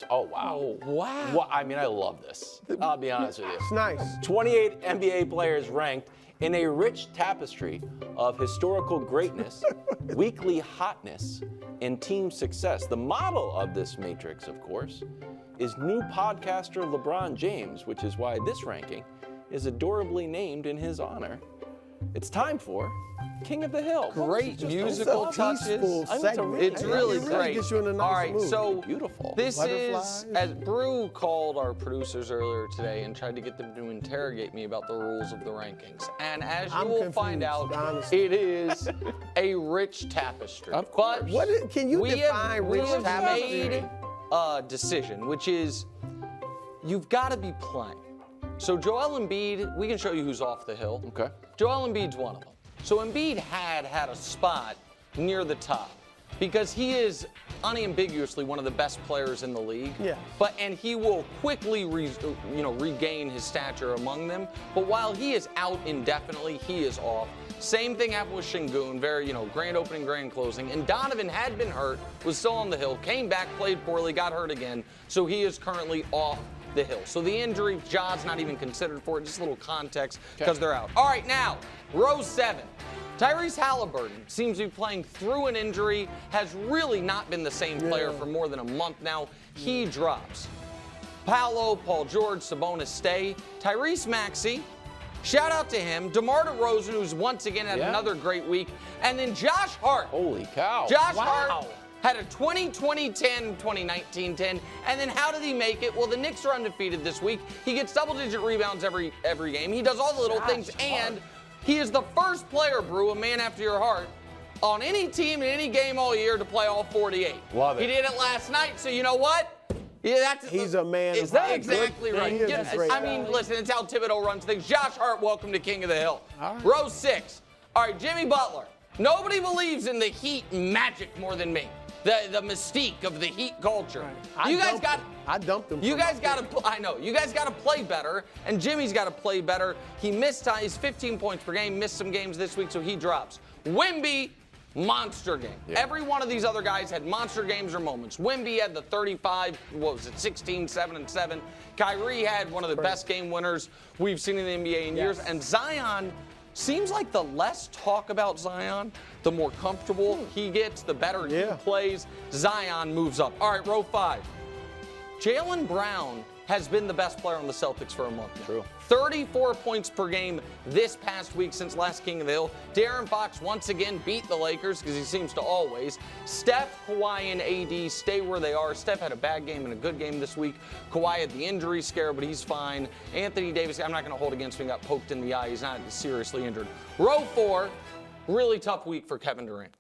Oh, wow. Oh, wow. Well, I mean, I love this. I'll be honest with you. It's nice. 28 NBA players ranked in a rich tapestry of historical greatness, weekly hotness, and team success. The model of this matrix, of course, is new podcaster LeBron James, which is why this ranking is adorably named in his honor. It's time for King of the Hill. Great musical touches. It's really great. Gets you in a nice All right, mood. so Beautiful. this Butterflies. is, as Brew called our producers earlier today and tried to get them to interrogate me about the rules of the rankings. And as you will find out, honestly. it is a rich tapestry. Of course. But Can you define we rich have tapestry? made a decision, which is you've got to be playing. So Joel Embiid, we can show you who's off the hill. Okay. Joel Embiid's one of them. So Embiid had a spot near the top because he is unambiguously one of the best players in the league. Yeah. And he will quickly regain his stature among them. But while he is out indefinitely, he is off. Same thing happened with Şengün, very, grand opening, grand closing. And Donovan had been hurt, was still on the hill, came back, played poorly, got hurt again. So he is currently off the hill. So the injury, Ja's not even considered for it, just a little context because they're out. All right, now, row 7. Tyrese Halliburton seems to be playing through an injury, has really not been the same player for more than a month now. He drops. Paul George, Sabonis stay. Tyrese Maxey, shout out to him. DeMar DeRozan, who's once again had another great week. And then Josh Hart. Holy cow. Josh Hart had a 20-20-10, 2019-10, and then how did he make it? Well, the Knicks are undefeated this week. He gets double-digit rebounds every game. He does all the little things, and he is the first player, Brew, a man after your heart, on any team in any game all year to play all 48. Love it. He did it last night, so you know what? Yeah, He's a man. Is that exactly right? He is a great I mean, guy. listen, it's how Thibodeau runs things. Josh Hart, welcome to King of the Hill. All right. Row 6. All right, Jimmy Butler. Nobody believes in the Heat magic more than me. The mystique of the Heat culture. Right. I dumped him. You guys got to. I know. You guys got to play better, and Jimmy's got to play better. He missed his 15 points per game. Missed some games this week, so he drops. Wemby, monster game. Yeah. Every one of these other guys had monster games or moments. Wemby had the 35. What was it? 16, 7, and 7. Kyrie had one of the best game winners we've seen in the NBA in years, and Zion. Seems like the less talk about Zion, the more comfortable he gets, the better he plays. Zion moves up. All right, row 5. Jalen Brown has been the best player on the Celtics for a month now. True. 34 points per game this past week since last King of the Hill. De'Aaron Fox once again beat the Lakers because he seems to always. Steph, Kawhi, and AD stay where they are. Steph had a bad game and a good game this week. Kawhi had the injury scare, but he's fine. Anthony Davis, I'm not going to hold against him. He got poked in the eye. He's not seriously injured. Row 4, really tough week for Kevin Durant.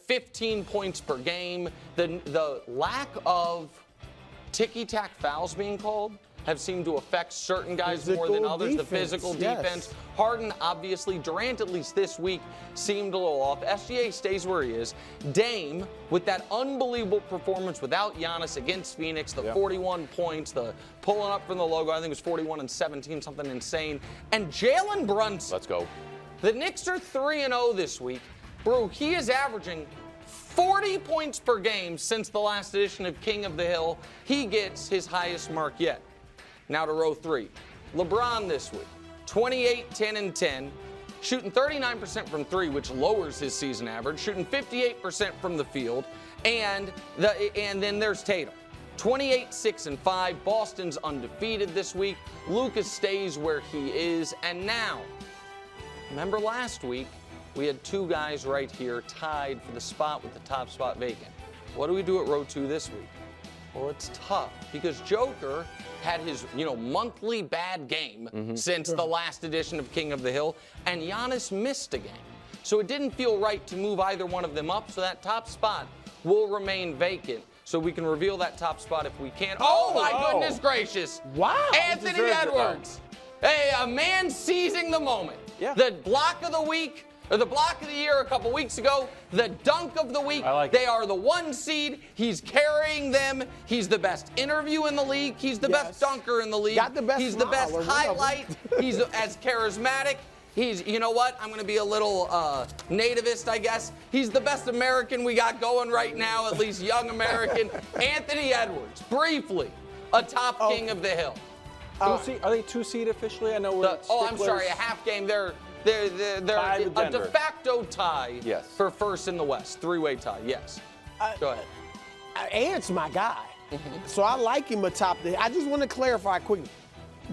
15 points per game. The lack of ticky-tack fouls being called have seemed to affect certain guys more than others. The physical defense. Harden, obviously. Durant, at least this week, seemed a little off. SGA stays where he is. Dame, with that unbelievable performance without Giannis against Phoenix, the 41 points, the pulling up from the logo, I think it was 41 and 17, something insane. And Jalen Brunson. Let's go. The Knicks are 3-0 this week. Bro, he is averaging 40 points per game since the last edition of King of the Hill. He gets his highest mark yet. Now to row 3. LeBron this week, 28, 10, and 10, shooting 39% from 3, which lowers his season average, shooting 58% from the field, and then there's Tatum. 28, 6, and 5. Boston's undefeated this week. Luka stays where he is, and now, remember last week, we had 2 guys right here tied for the spot with the top spot vacant. What do we do at row 2 this week? Well, it's tough because Joker had his, monthly bad game since the last edition of King of the Hill, and Giannis missed a game. So it didn't feel right to move either one of them up, so that top spot will remain vacant. So we can reveal that top spot if we can. Oh my goodness gracious. Wow. Anthony Edwards. Hey, a man seizing the moment. Yeah. The block of the week, or the block of the year a couple weeks ago, the dunk of the week. I like they are the 1 seed. He's carrying them. He's the best interview in the league. He's the best dunker in the league. Got the best He's the best smile, highlight. He's as charismatic. He's, you know what? I'm going to be a little nativist, I guess. He's the best American we got going right now, at least young American. Anthony Edwards, briefly, a top king of the hill. Are they 2-seed officially? I know we're I'm sorry, a half game. They're a de facto tie for first in the West. Three-way tie, yes. Go ahead. Ant's my guy. So I like him atop the. I just want to clarify quickly.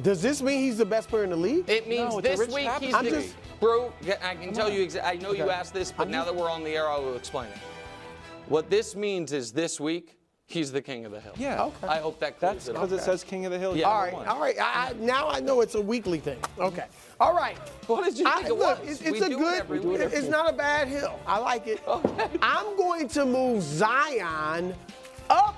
Does this mean he's the best player in the league? It means this week he's the. Bro, I can tell you. I know you asked this, but now that we're on the air, I will explain it. What this means is this week he's the king of the hill. Yeah. Okay. I hope that clears That's it because it says king of the hill. Yeah. All right. Now I know it's a weekly thing. Okay. All right. What did you think it look, was? It's a good. It's not a bad hill. I like it. Okay. I'm going to move Zion up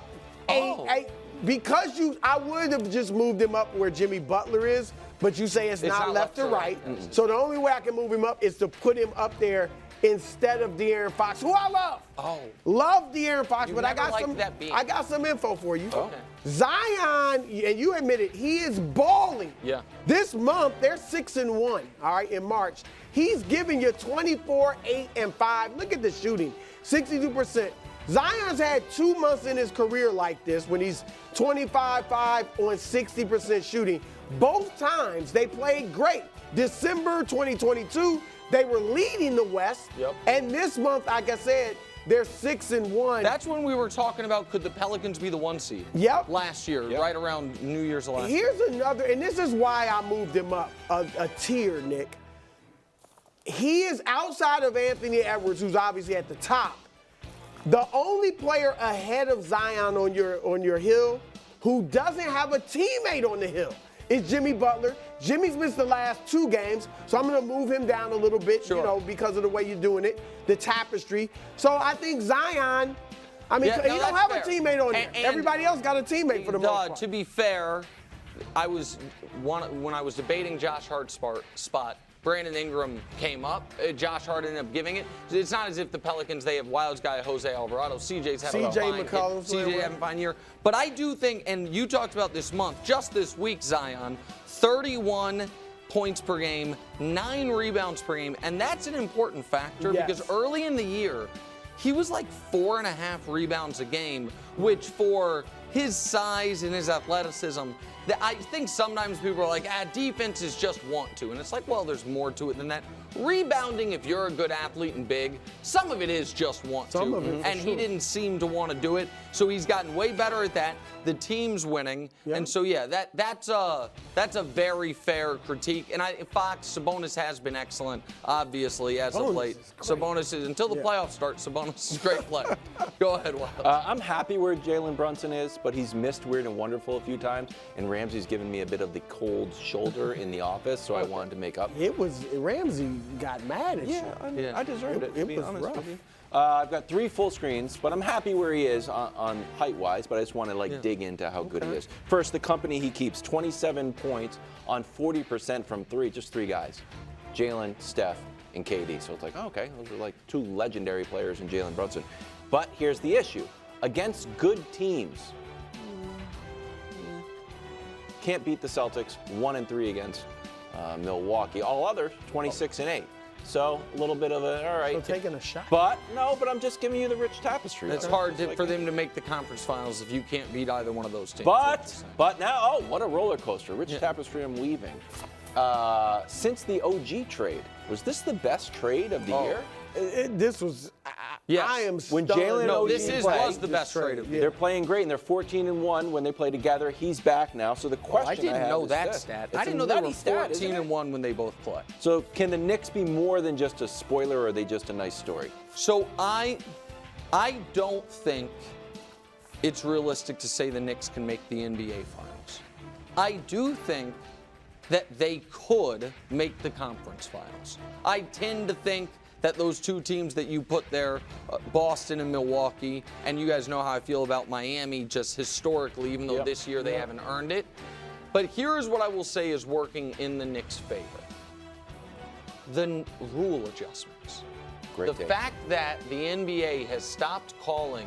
because I would have just moved him up where Jimmy Butler is, but you say it's not left to right. So the only way I can move him up is to put him up there instead of De'Aaron Fox, who I love. Love De'Aaron Fox, but I got some info for you. Okay. Zion, and you admit it, he is balling. Yeah. This month, they're 6-1, all right, in March. He's giving you 24, 8, and 5. Look at the shooting, 62%. Zion's had 2 months in his career like this when he's 25-5 on 60% shooting. Both times they played great. December 2022, they were leading the West. And this month, like I said, they're 6-1. That's when we were talking about could the Pelicans be the 1 seed? Last year, right around New Year's last year. Here's another, and this is why I moved him up a tier, Nick. He is outside of Anthony Edwards, who's obviously at the top. The only player ahead of Zion on your hill who doesn't have a teammate on the hill is Jimmy Butler. Jimmy's missed the last 2 games, so I'm going to move him down a little bit, you know, because of the way you're doing it, the tapestry. So I think Zion, he don't have a teammate on there. Everybody else got a teammate for the most part. To be fair, when I was debating Josh Hart's spot, Brandon Ingram came up. Josh Hart ended up giving it. It's not as if the Pelicans, they have Wilds guy Jose Alvarado. CJ's having a fine year. But I do think, and you talked about this month, just this week, Zion, 31 points per game, 9 rebounds per game. And that's an important factor because early in the year, he was like 4.5 rebounds a game, which for his size and his athleticism, I think sometimes people are like, defenses just want to. And it's like, well, there's more to it than that. Rebounding, if you're a good athlete and big, some of it is just want to. And he didn't seem to want to do it. So he's gotten way better at that. The team's winning. And so, that's a very fair critique. And Sabonis has been excellent, obviously, as of late. Sabonis is, until the playoffs start, Sabonis is a great player. Go ahead, Wild. I'm happy where Jalen Brunson is, but he's missed Weird and Wonderful a few times. And Ramsey's given me a bit of the cold shoulder in the office, so I wanted to make up. Ramsey got mad at you. I deserved it. It was rough. I've got 3 full screens, but I'm happy where he is on height-wise, but I just want to dig into how good he is. First, the company he keeps, 27 points on 40% from 3, just 3 guys. Jalen, Steph, and KD. So it's like, okay, those are like 2 legendary players in Jalen Brunson. But here's the issue. Against good teams, can't beat the Celtics, 1-3 against Milwaukee. All others, 26-8. So a little bit of all right. So taking a shot. But I'm just giving you the rich tapestry. It's hard for them to make the conference finals if you can't beat either one of those teams. But now, what a roller coaster. Rich tapestry I'm weaving. Since the OG trade, was this the best trade of the year? This was. Yes. I am when Jalen and OG was the best trade of the year. They're playing great, and they're 14-1 when they play together. He's back now. So the question I didn't know that stat. I didn't know they were 14-1 when they both play. So can the Knicks be more than just a spoiler, or are they just a nice story? So I don't think it's realistic to say the Knicks can make the NBA Finals. I do think that they could make the conference finals. I tend to think that those 2 teams that you put there, Boston and Milwaukee, and you guys know how I feel about Miami just historically, even though this year they haven't earned it. But here's what I will say is working in the Knicks' favor. The rule adjustments. The fact that the NBA has stopped calling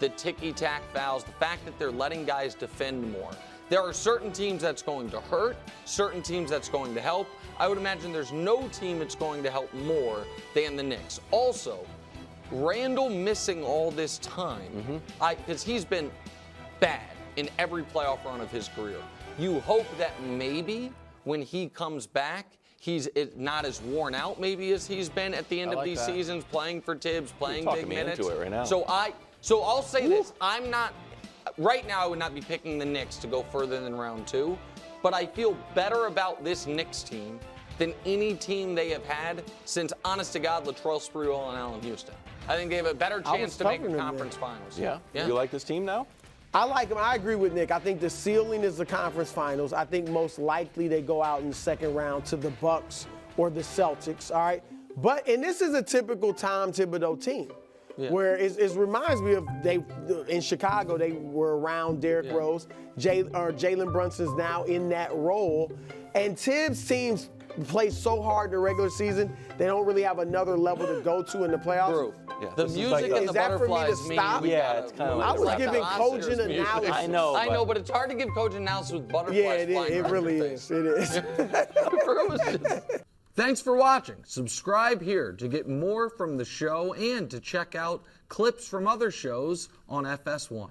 the ticky-tack fouls, the fact that they're letting guys defend more, There are certain teams that's going to hurt, certain teams that's going to help. I would imagine there's no team that's going to help more than the Knicks. Also, Randall missing all this time, because he's been bad in every playoff run of his career. You hope that maybe when he comes back, he's not as worn out maybe as he's been at the end of these seasons, playing for Tibbs, playing big minutes. Into it right now. So I'll say this, I'm not, right now I would not be picking the Knicks to go further than round 2, but I feel better about this Knicks team than any team they have had since, honest to God, Latrell Sprewell and Allen Houston. I think they have a better chance to make the conference finals. Yeah? You like this team now? I like them. I agree with Nick. I think the ceiling is the conference finals. I think most likely they go out in the second round to the Bucks or the Celtics, all right? And this is a typical Tom Thibodeau team. Yeah. Where it reminds me of in Chicago, they were around Derrick Rose. Jalen Brunson's now in that role. And Tibbs' teams play so hard in the regular season, they don't really have another level to go to in the playoffs. The music and the butterflies mean it's kind of like I was giving cogent analysis. I know, but it's hard to give cogent analysis with butterflies flying it really is. It is. Thanks for watching. Subscribe here to get more from the show and to check out clips from other shows on FS1.